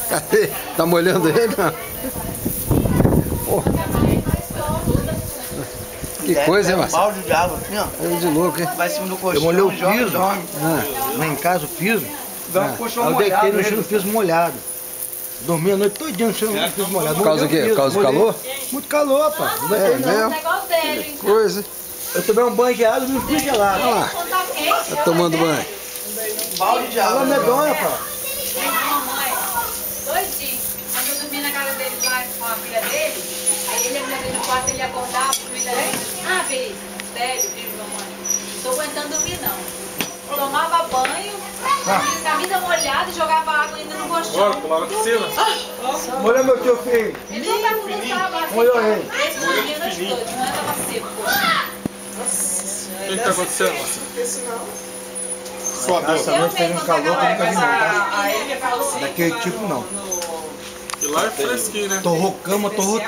Cadê? Tá molhando ele? Oh. Que coisa, hein, Marcelo? Balde de água assim, ó. Coisa de louco, hein? Vai em cima do colchão. Eu molhei o joga e piso. dorme. Lá em casa, o piso. Dá um colchão Eu molhado. deitei no chão, no piso molhado. Dormi a noite todinha no chão, no piso molhado. Por causa do quê? Por causa do calor? Muito calor, pá. Não vai ter, não. Que coisa. Eu tomei um banho gelado e não fui gelado. Olha lá. Tá tomando banho. Balde de água. Ela é medonha, pá. Mamãe, doidinho. Quando eu dormi na casa dele lá com a filha dele, aí ele ia no quarto, ele acordava, comida dele. Ah, Feliz, sério, filho, mamãe. Não tô aguentando dormir, não. Tomava banho, camisa molhada e jogava água ainda no colchão. Bora, pular na piscina. Molha meu tio filho. Ele não perguntava assim. Molhou ele. Esse manhã das coisas, não tava seco, poxa. O que tá acontecendo, Marcelo? Sua dor. Essa noite fez um calor que eu nunca vi, não, tá? Aí ele falou assim. Daquele tipo, não. E lá é fresquinho, né? Torrou cama, torrou